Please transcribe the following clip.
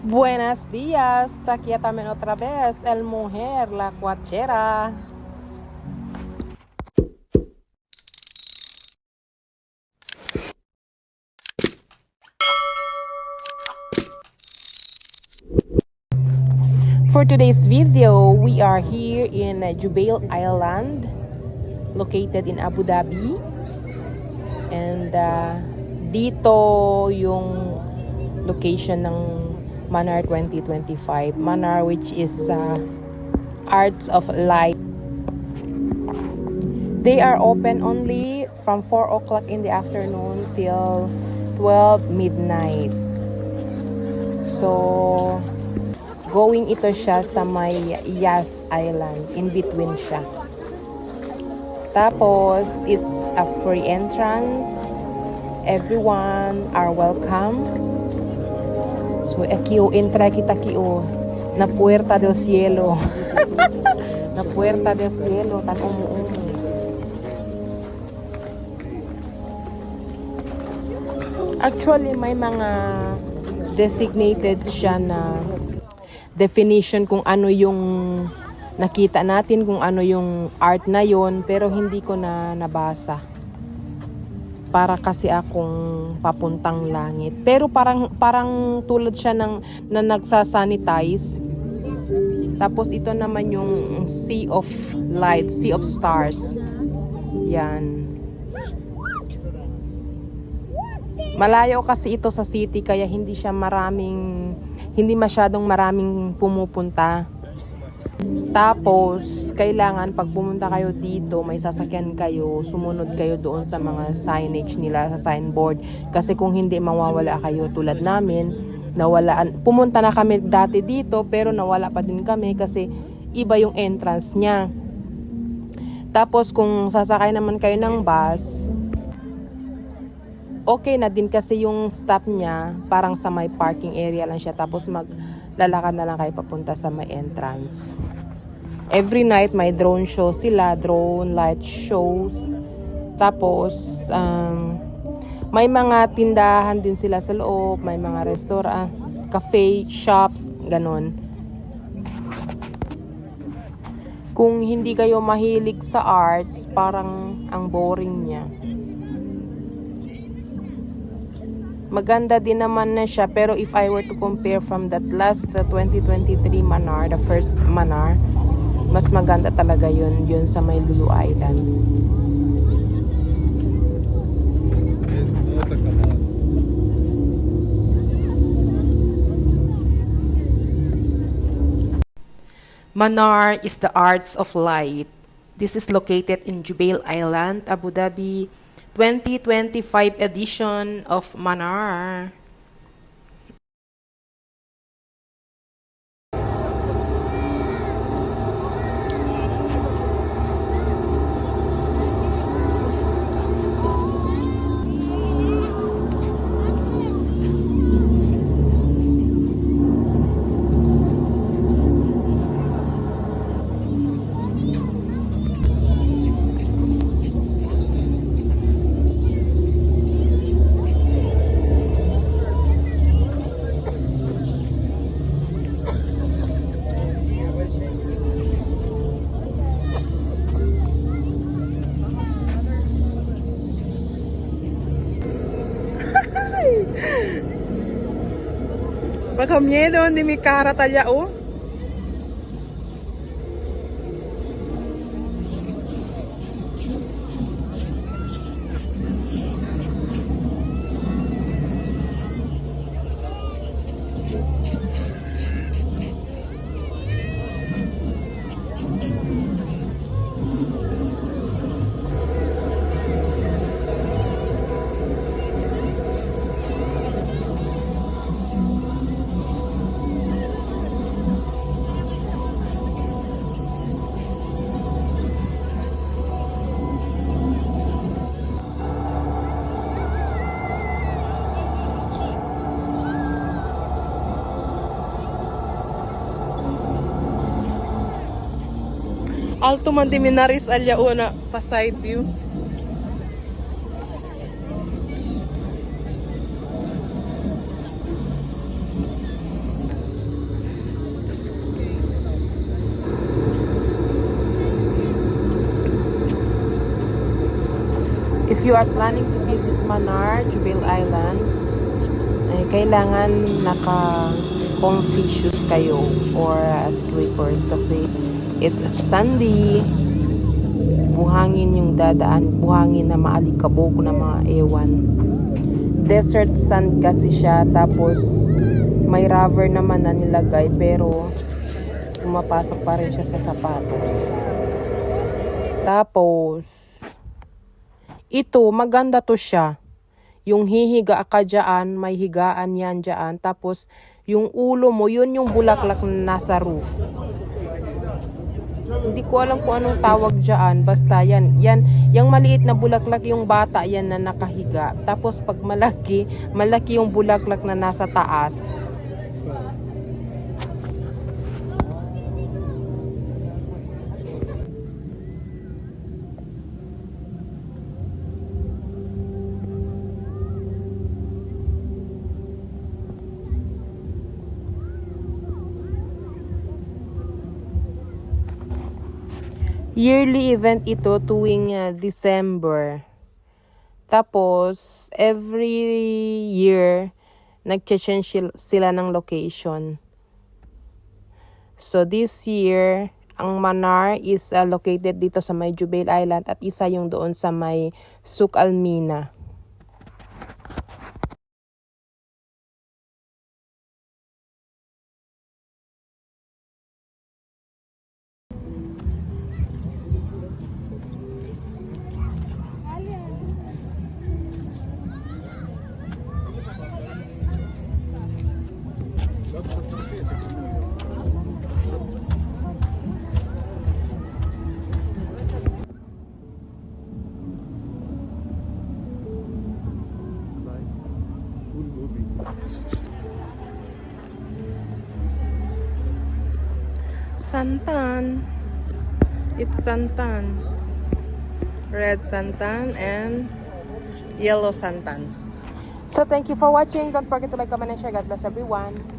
Buenos días, está aquí también otra vez el mujer, la cuachera. For today's video, we are here in Jubail Island, located in Abu Dhabi. And dito yung location ng Manar 2025. Manar, which is Arts of Light. They are open only from 4 o'clock in the afternoon till 12 midnight. So, going ito siya sa may Yas Island. In between siya. Tapos, it's a free entrance. Everyone are welcome. So, akiyo, entra kita kiyo. Na Puerta del Cielo. Na Puerta del Cielo. Tan-umuumo. Actually, may mga designated siya na definition kung ano yung nakita natin, kung ano yung art na yon, pero hindi ko na nabasa. Para kasi akong papuntang langit. Pero parang tulad siya na nagsasanitize. Tapos ito naman yung Sea of Light, Sea of Stars. Yan. Malayo kasi ito sa city kaya hindi masyadong maraming pumupunta. Tapos, kailangan pag pumunta kayo dito, may sasakyan kayo, sumunod kayo doon sa mga signage nila, sa signboard. Kasi kung hindi, mawawala kayo tulad namin. Pumunta na kami dati dito, pero nawala pa din kami kasi iba yung entrance niya. Tapos, kung sasakay naman kayo ng bus, okay na din kasi yung stop niya, parang sa may parking area lang siya. Tapos maglalakad na lang kayo papunta sa may entrance. Every night may drone show sila, drone light shows. Tapos may mga tindahan din sila sa loob, may mga restaurant, cafe, shops, ganon. Kung hindi kayo mahilig sa arts, parang ang boring niya. Maganda din naman na siya, pero if I were to compare from that last 2023 Manar, the first Manar, mas maganda talaga yun sa may Lulu Island. Manar is the Arts of Light. This is located in Jubail Island, Abu Dhabi. 2025 edition of Manar. Baka miedo, hindi mi cara talya o. Alto man di minaris alya una pa side view. you are planning to visit Manar, Jubail Island, ay kailangan naka-comfy shoes kayo or slippers kasi it's sandy, buhangin yung dadaan, buhangin na maalikabok na mga ewan. Desert sand kasi siya, tapos may rubber naman na nilagay pero pumapasok pa rin siya sa sapatos. Tapos ito, maganda to siya. Yung hihiga ka dyan, may higaan yan dyan. Tapos, yung ulo mo, yun yung bulaklak na nasa roof. Hindi ko alam kung anong tawag dyan. Basta yan. Yung maliit na bulaklak, yung bata yan na nakahiga. Tapos, pag malaki, malaki yung bulaklak na nasa taas. Yearly event ito tuwing December. Tapos, every year, nag-change sila ng location. So, this year, ang Manar is located dito sa may Jubail Island at isa yung doon sa may Suk Almina. Santan. It's santan. Red santan and yellow santan. So thank you for watching. Don't forget to like, comment, and share. God bless everyone.